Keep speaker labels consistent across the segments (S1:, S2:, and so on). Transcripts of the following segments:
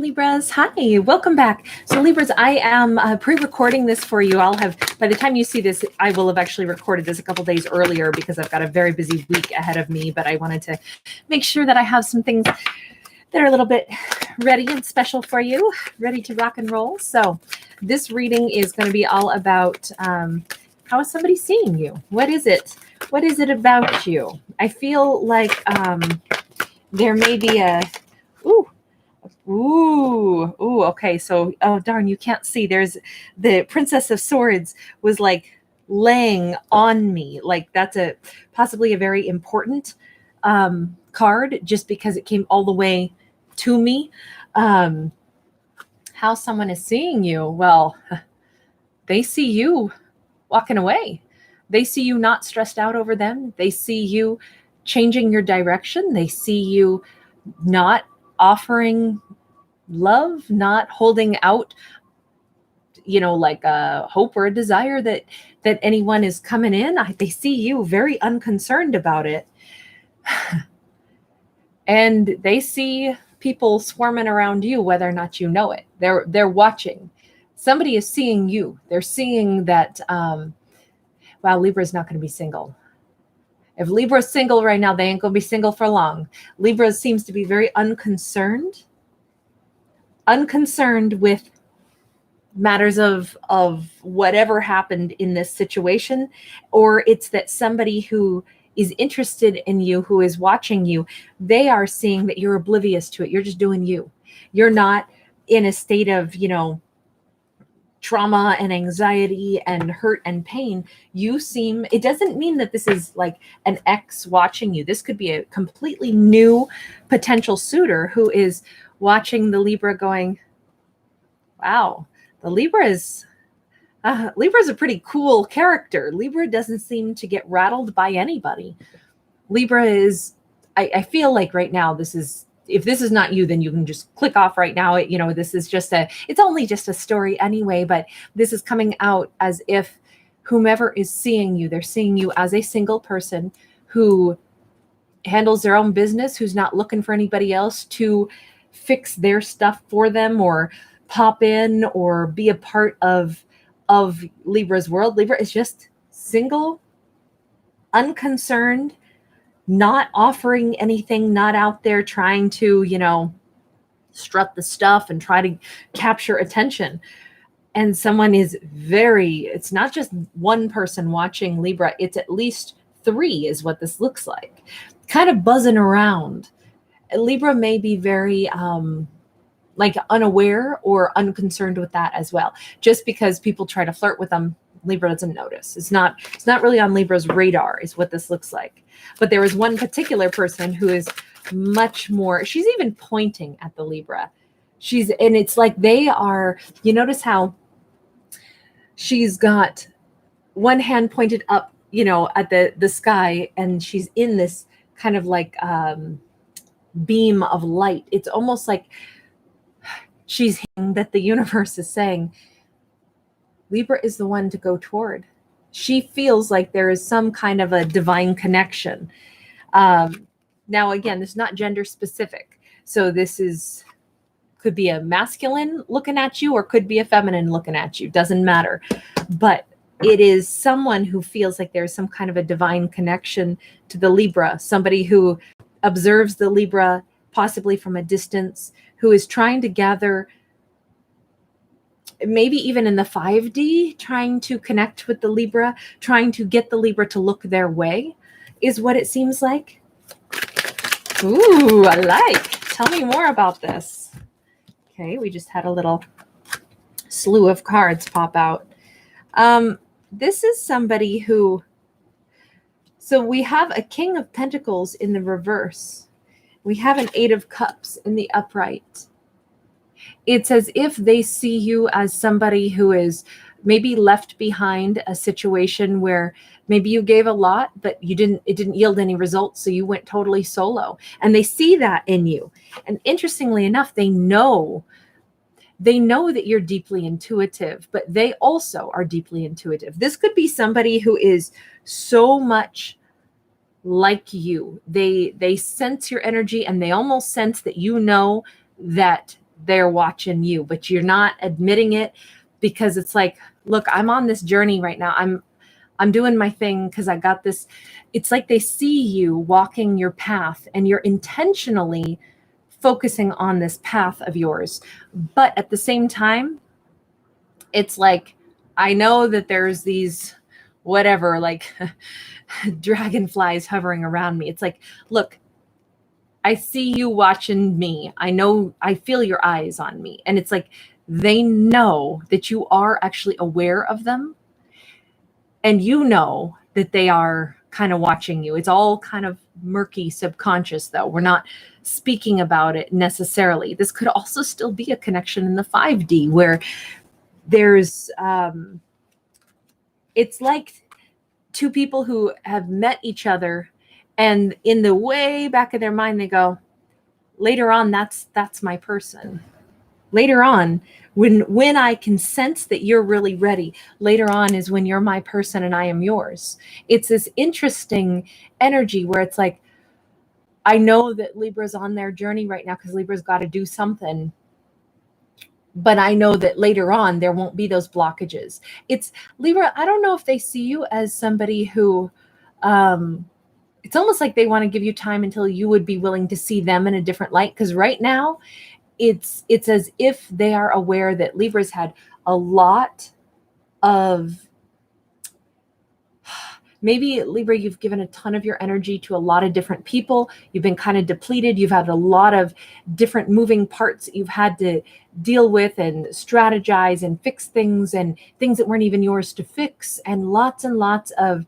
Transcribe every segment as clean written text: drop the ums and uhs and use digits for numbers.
S1: Libras. Hi, welcome back. So Libras, I am pre-recording this for you. I'll have, by the time you see this, I will have actually recorded this a couple days earlier because I've got a very busy week ahead of me, but I wanted to make sure that I have some things that are a little bit ready and special for you, ready to rock and roll. So this reading is going to be all about how is somebody seeing you? What is it? What is it about you? I feel like there may be a, okay. So, oh darn, you can't see. There's the Princess of Swords was like laying on me. Like that's possibly a very important card just because it came all the way to me. How someone is seeing you. Well, they see you walking away. They see you not stressed out over them. They see you changing your direction. They see you not offering love, not holding out, like a hope or a desire that anyone is coming in. They see you very unconcerned about it. And they see people swarming around you, whether or not you know it. They're watching. Somebody is seeing you. They're seeing that, wow, Libra is not going to be single. If Libra's single right now, they ain't going to be single for long. Libra seems to be very unconcerned with matters of whatever happened in this situation, or it's that somebody who is interested in you, who is watching you, they are seeing that you're oblivious to it. You're just doing you. You're not in a state of, trauma and anxiety and hurt and pain. It doesn't mean that this is like an ex watching you. This could be a completely new potential suitor who is watching the Libra going, wow, the Libra's a pretty cool character. Libra doesn't seem to get rattled by anybody. Libra is, I feel like right now, if this is not you, then you can just click off right now. This is it's only just a story anyway, but this is coming out as if whomever is seeing you, they're seeing you as a single person who handles their own business, who's not looking for anybody else to fix their stuff for them or pop in or be a part of Libra's world. Libra is just single, unconcerned, not offering anything, not out there trying to, strut the stuff and try to capture attention. And someone is it's not just one person watching Libra, it's at least 3 is what this looks like. Kind of buzzing around. Libra may be very unaware or unconcerned with that as well. Just because people try to flirt with them, Libra doesn't notice. It's not really on Libra's radar is what this looks like. But there is one particular person who is much more, she's even pointing at the Libra. And it's like they are, you notice how she's got one hand pointed up, at the sky, and she's in this kind of like beam of light. It's almost like she's saying that the universe is saying, Libra is the one to go toward. She feels like there is some kind of a divine connection. Now, again, this is not gender specific. So this could be a masculine looking at you or could be a feminine looking at you. Doesn't matter. But it is someone who feels like there's some kind of a divine connection to the Libra. Somebody who observes the Libra possibly from a distance, who is trying to gather, maybe even in the 5D, trying to connect with the Libra, trying to get the Libra to look their way, is what it seems like. Ooh, I like. Tell me more about this. Okay, we just had a little slew of cards pop out. This is somebody who, so we have a King of Pentacles in the reverse. We have an 8 of Cups in the upright. It's as if they see you as somebody who is maybe left behind a situation where maybe you gave a lot, but it didn't yield any results. So you went totally solo, and they see that in you. And interestingly enough, they know that you're deeply intuitive, but they also are deeply intuitive. This could be somebody who is so much like you. They sense your energy, and they almost sense that that they're watching you, but you're not admitting it because it's like, look, I'm on this journey right now. I'm doing my thing because I got this. It's like they see you walking your path and you're intentionally focusing on this path of yours. But at the same time, it's like, I know that there's these whatever, like dragonflies hovering around me. It's like, look, I see you watching me. I know, I feel your eyes on me. And it's like, they know that you are actually aware of them. And you know that they are kind of watching you. It's all kind of murky subconscious, though. We're not speaking about it necessarily. This could also still be a connection in the 5D where there's, it's like two people who have met each other, and in the way back of their mind, they go, later on, that's my person. Later on, when I can sense that you're really ready, later on is when you're my person and I am yours. It's this interesting energy where it's like, I know that Libra's on their journey right now because Libra's got to do something. But I know that later on, there won't be those blockages. It's Libra. I don't know if they see you as somebody who, it's almost like they want to give you time until you would be willing to see them in a different light. Because right now, it's as if they are aware that Libra's had a lot of, maybe Libra, you've given a ton of your energy to a lot of different people. You've been kind of depleted. You've had a lot of different moving parts that you've had to deal with and strategize and fix things and things that weren't even yours to fix. And lots of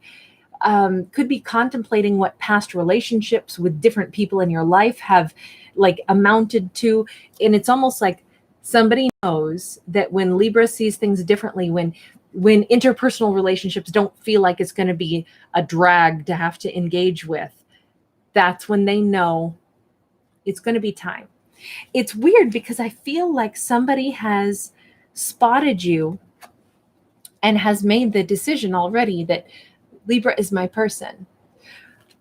S1: could be contemplating what past relationships with different people in your life have like amounted to. And it's almost like somebody knows that when Libra sees things differently, when interpersonal relationships don't feel like it's going to be a drag to have to engage with, that's when they know it's going to be time. It's weird because I feel like somebody has spotted you and has made the decision already that Libra is my person.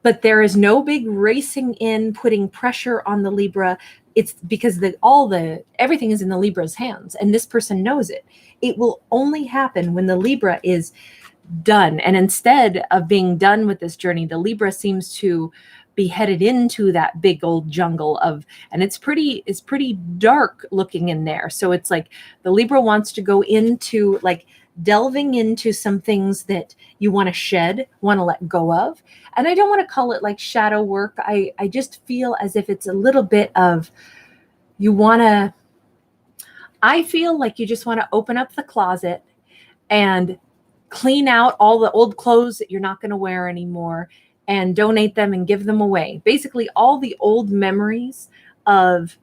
S1: But there is no big racing in, putting pressure on the Libra. It's because everything is in the Libra's hands, and this person knows it. It will only happen when the Libra is done. And instead of being done with this journey, the Libra seems to be headed into that big old jungle and it's pretty dark looking in there. So it's like the Libra wants to go into like delving into some things that you want to shed, want to let go of. And I don't want to call it like shadow work. I just feel as if it's a little bit of, I feel like you just want to open up the closet and clean out all the old clothes that you're not going to wear anymore and donate them and give them away. Basically, all the old memories of,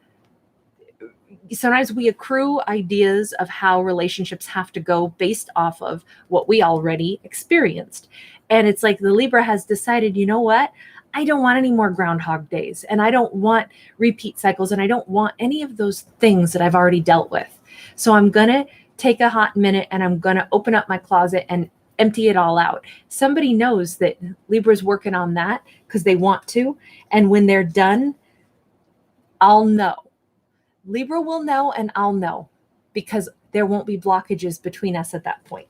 S1: sometimes we accrue ideas of how relationships have to go based off of what we already experienced. And it's like the Libra has decided, you know what? I don't want any more Groundhog Days, and I don't want repeat cycles, and I don't want any of those things that I've already dealt with. So I'm going to take a hot minute and I'm going to open up my closet and empty it all out. Somebody knows that Libra's working on that because they want to. And when they're done, I'll know. Libra will know and I'll know because there won't be blockages between us at that point.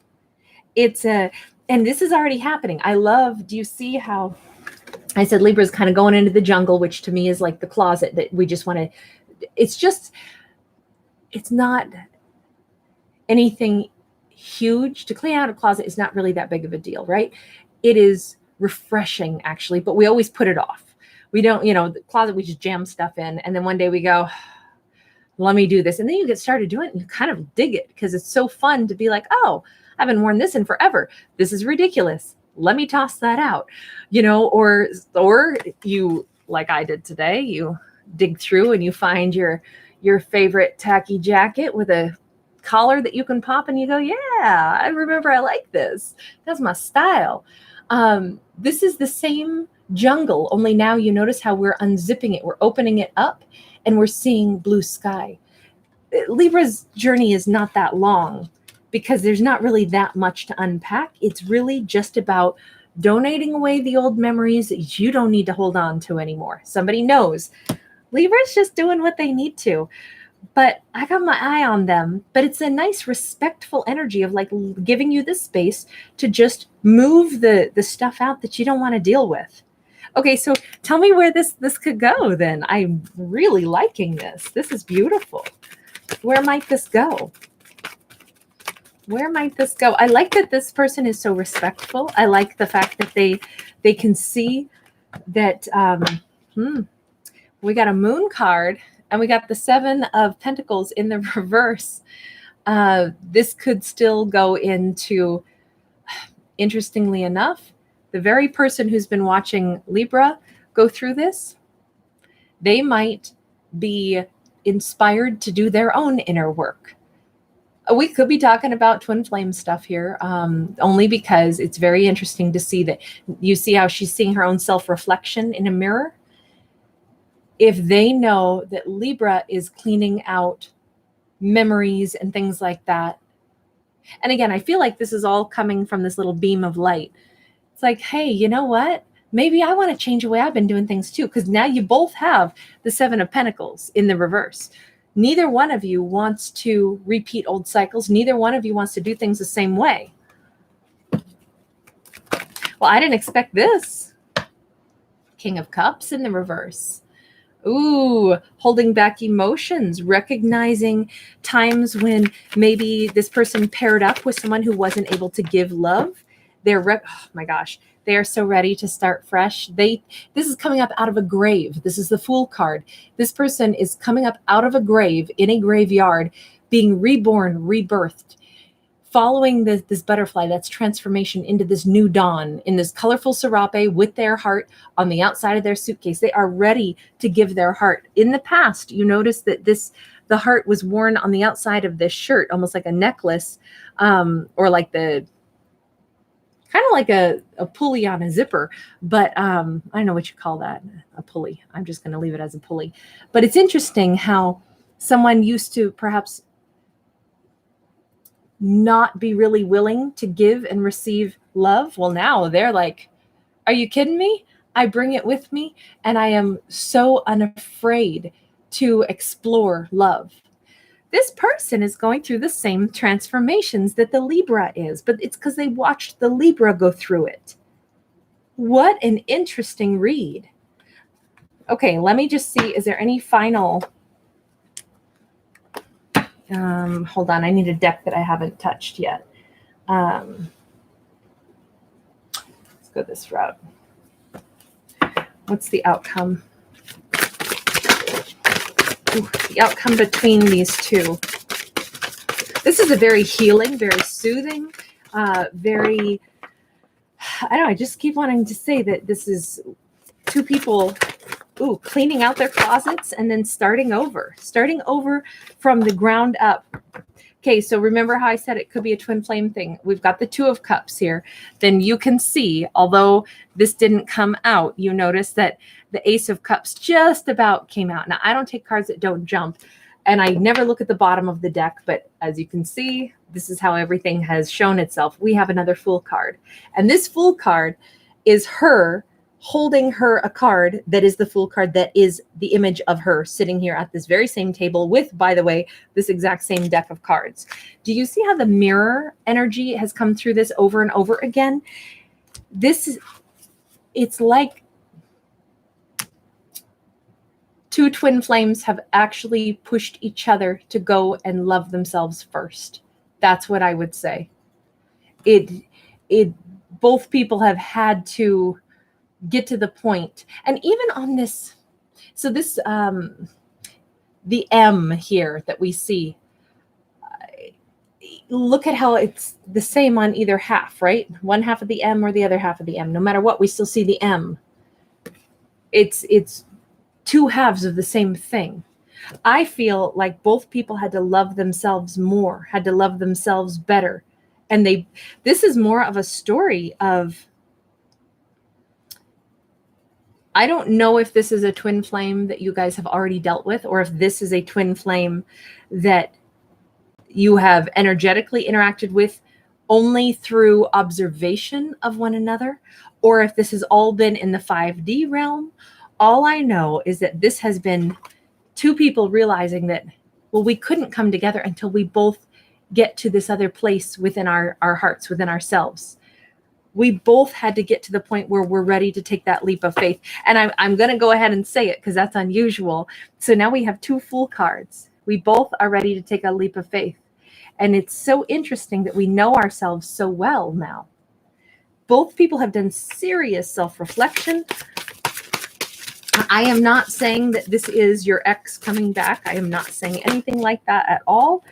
S1: And this is already happening. Do you see how I said Libra's kind of going into the jungle, which to me is like the closet that we just want to, it's not anything huge. To clean out a closet is not really that big of a deal, right? It is refreshing actually, but we always put it off. We don't, the closet, we just jam stuff in. And then one day we go, let me do this. And then you get started doing it and you kind of dig it because it's so fun to be like, oh, I haven't worn this in forever. This is ridiculous. Let me toss that out, or you, like I did today, you dig through and you find your favorite tacky jacket with a collar that you can pop and you go, yeah, I remember I like this. That's my style. This is the same jungle, only now you notice how we're unzipping it. We're opening it up and we're seeing blue sky. Libra's journey is not that long because there's not really that much to unpack. It's really just about donating away the old memories that you don't need to hold on to anymore. Somebody knows Libra's just doing what they need to. but I got my eye on them. But it's a nice respectful energy of like giving you the space to just move the stuff out that you don't want to deal with. Okay, so tell me where this could go then. I'm really liking this. This is beautiful. Where might this go? Where might this go? I like that this person is so respectful. I like the fact that they can see that we got a moon card and we got the 7 of Pentacles in the reverse. This could still go into, interestingly enough, the very person who's been watching Libra go through this, they might be inspired to do their own inner work. We could be talking about twin flame stuff here, only because it's very interesting to see that you see how she's seeing her own self-reflection in a mirror. If they know that Libra is cleaning out memories and things like that. And again, I feel like this is all coming from this little beam of light. It's like, hey, you know what? Maybe I want to change the way I've been doing things too, because now you both have the 7 of Pentacles in the reverse. Neither one of you wants to repeat old cycles. Neither one of you wants to do things the same way. Well, I didn't expect this. King of Cups in the reverse. Ooh, holding back emotions, recognizing times when maybe this person paired up with someone who wasn't able to give love. Oh my gosh, they are so ready to start fresh. This is coming up out of a grave. This is the Fool card. This person is coming up out of a grave in a graveyard, being reborn, rebirthed, following this butterfly, that's transformation into this new dawn in this colorful serape with their heart on the outside of their suitcase. They are ready to give their heart. In the past, you notice that the heart was worn on the outside of this shirt, almost like a necklace, or like kind of like a pulley on a zipper, but I don't know what you call that, a pulley. I'm just going to leave it as a pulley. But it's interesting how someone used to perhaps not be really willing to give and receive love. Well, now they're like, are you kidding me? I bring it with me, and I am so unafraid to explore love. This person is going through the same transformations that the Libra is, but it's because they watched the Libra go through it. What an interesting read. Okay, let me just see, is there any final... hold on, I need a deck that I haven't touched yet. Let's go this route. What's the outcome? Ooh, the outcome between these two. This is a very healing, very soothing, very, I don't know, I just keep wanting to say that this is two people cleaning out their closets and then starting over from the ground up. Okay, so remember how I said it could be a twin flame thing. We've got the 2 of Cups here. Then you can see, although this didn't come out, you notice that the Ace of Cups just about came out. Now, I don't take cards that don't jump, and I never look at the bottom of the deck, but as you can see, this is how everything has shown itself. We have another Fool card, and this Fool card is her holding her a card that is the Fool card, that is the image of her sitting here at this very same table with, by the way, this exact same deck of cards. Do you see how the mirror energy has come through this over and over again? It's like 2 twin flames have actually pushed each other to go and love themselves first. That's what I would say. Both people have had to get to the point. And even on this, so this, the M here that we see, look at how it's the same on either half, right? One half of the M or the other half of the M. No matter what, we still see the M. It's 2 halves of the same thing. I feel like both people had to love themselves more, had to love themselves better. And this is more of a story of, I don't know if this is a twin flame that you guys have already dealt with, or if this is a twin flame that you have energetically interacted with only through observation of one another, or if this has all been in the 5D realm. All I know is that this has been 2 people realizing that Well, we couldn't come together until we both get to this other place within our hearts, within ourselves. We both had to get to the point where we're ready to take that leap of faith. And I'm going to go ahead and say it because that's unusual. So now we have 2 Fool cards. We both are ready to take a leap of faith. And it's so interesting that we know ourselves so well now. Both people have done serious self-reflection. I am not saying that this is your ex coming back. I am not saying anything like that at all.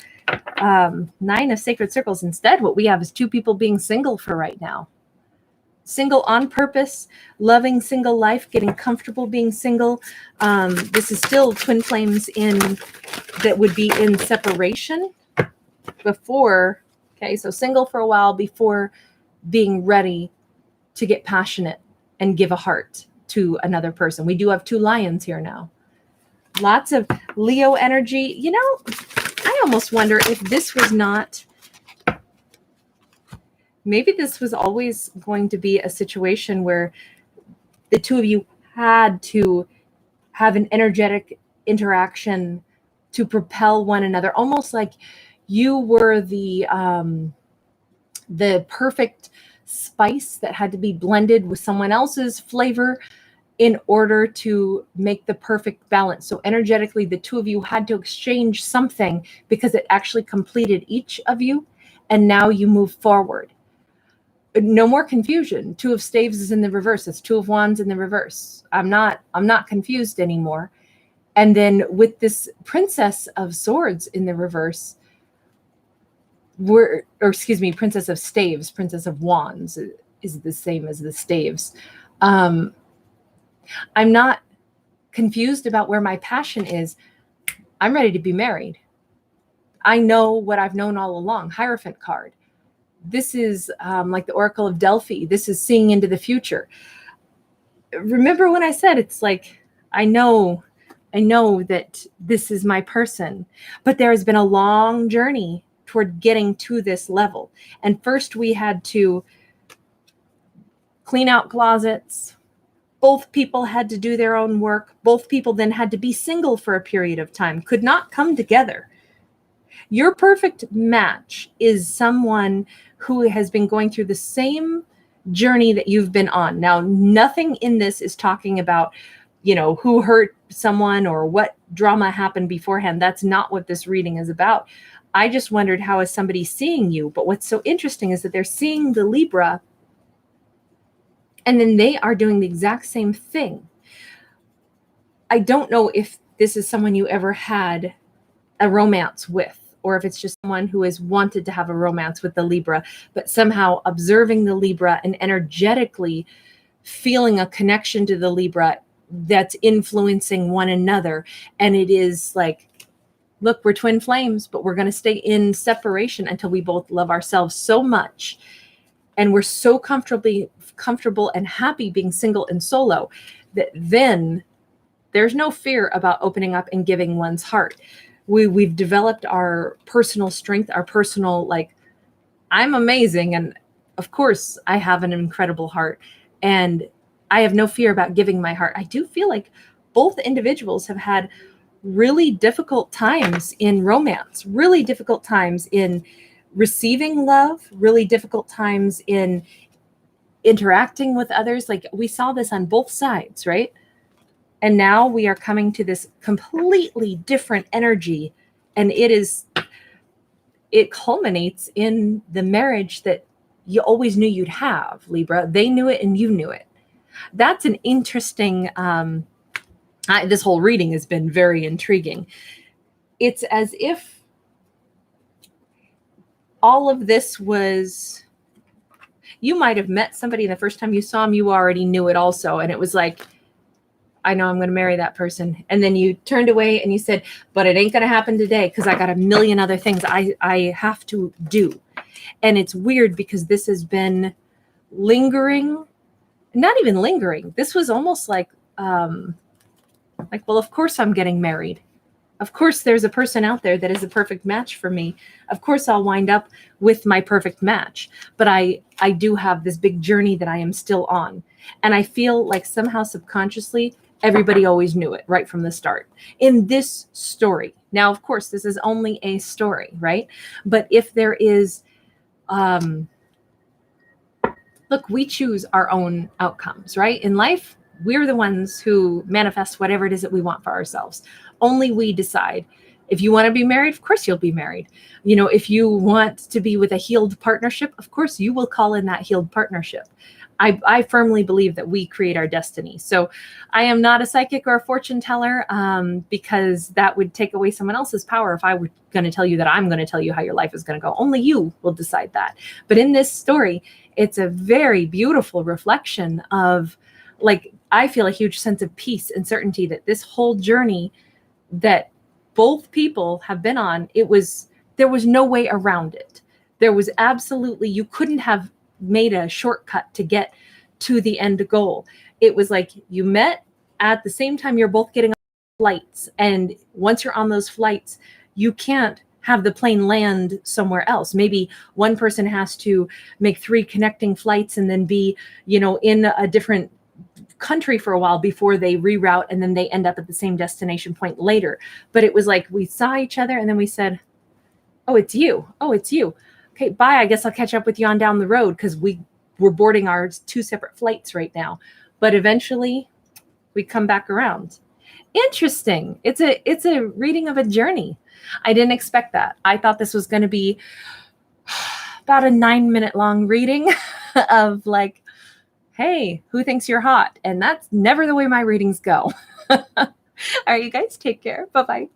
S1: 9 of Sacred Circles. Instead, what we have is 2 people being single for right now. Single on purpose, loving single life, getting comfortable being single. This is still twin flames that would be in separation before. Okay, so single for a while before being ready to get passionate and give a heart to another person. We do have 2 lions here now. Lots of Leo energy. You know, I almost wonder if this was not, maybe this was always going to be a situation where the 2 of you had to have an energetic interaction to propel one another, almost like you were the perfect spice that had to be blended with someone else's flavor in order to make the perfect balance. So energetically, the 2 of you had to exchange something because it actually completed each of you. And now you move forward. No more confusion. 2 of Staves is in the reverse. It's 2 of Wands in the reverse. I'm not confused anymore. And then with this Princess of Swords in the reverse, Princess of Staves, Princess of Wands is the same as the Staves. I'm not confused about where my passion is. I'm ready to be married. I know what I've known all along. Hierophant card. This is like the Oracle of Delphi. This is seeing into the future. Remember when I said it's like, I know that this is my person, but there has been a long journey toward getting to this level. And first we had to clean out closets. Both people had to do their own work. Both people then had to be single for a period of time, could not come together. Your perfect match is someone who has been going through the same journey that you've been on. Now, nothing in this is talking about, who hurt someone or what drama happened beforehand. That's not what this reading is about. I just wondered, how is somebody seeing you? But what's so interesting is that they're seeing the Libra, and then they are doing the exact same thing. I don't know if this is someone you ever had a romance with, or if it's just someone who has wanted to have a romance with the Libra, but somehow observing the Libra and energetically feeling a connection to the Libra that's influencing one another. And it is like, look, we're twin flames, but we're going to stay in separation until we both love ourselves so much. And we're so comfortable and happy being single and solo that then there's no fear about opening up and giving one's heart. We've developed our personal strength, our personal, I'm amazing. And of course I have an incredible heart and I have no fear about giving my heart. I do feel like both individuals have had really difficult times in romance, really difficult times in receiving love, really difficult times in interacting with others. Like we saw this on both sides, right? And now we are coming to this completely different energy. And it culminates in the marriage that you always knew you'd have, Libra. They knew it and you knew it. That's an interesting, this whole reading has been very intriguing. It's as if all of this was, you might have met somebody the first time you saw them, you already knew it also. And it was like, I know I'm going to marry that person. And then you turned away and you said, but it ain't going to happen today because I got a million other things I have to do. And it's weird because this has been lingering, not even lingering. This was almost like, well, of course I'm getting married. Of course there's a person out there that is a perfect match for me. Of course I'll wind up with my perfect match. But I do have this big journey that I am still on. And I feel like somehow subconsciously Everybody always knew it right from the start. In this story, now, of course, this is only a story, right? But if there is, look, we choose our own outcomes, right? In life, we're the ones who manifest whatever it is that we want for ourselves. Only we decide. If you want to be married, of course you'll be married. You know, if you want to be with a healed partnership, of course you will call in that healed partnership. I firmly believe that we create our destiny. So I am not a psychic or a fortune teller, because that would take away someone else's power if I were going to tell you that I'm going to tell you how your life is going to go. Only you will decide that. But in this story, it's a very beautiful reflection of, like, I feel a huge sense of peace and certainty that this whole journey that both people have been on, there was no way around it. There was absolutely, you couldn't have made a shortcut to get to the end goal. It was like you met at the same time, you're both getting on flights. And once you're on those flights, you can't have the plane land somewhere else. Maybe one person has to make 3 connecting flights and then be, you know, in a different country for a while before they reroute, and then they end up at the same destination point later. But it was like we saw each other and then we said, oh, it's you. Oh, it's you. Okay, bye. I guess I'll catch up with you on down the road, because we're boarding our 2 separate flights right now. But eventually we come back around. Interesting. It's a reading of a journey. I didn't expect that. I thought this was going to be about a 9-minute long reading of like, hey, who thinks you're hot? And that's never the way my readings go. All right, you guys take care. Bye-bye.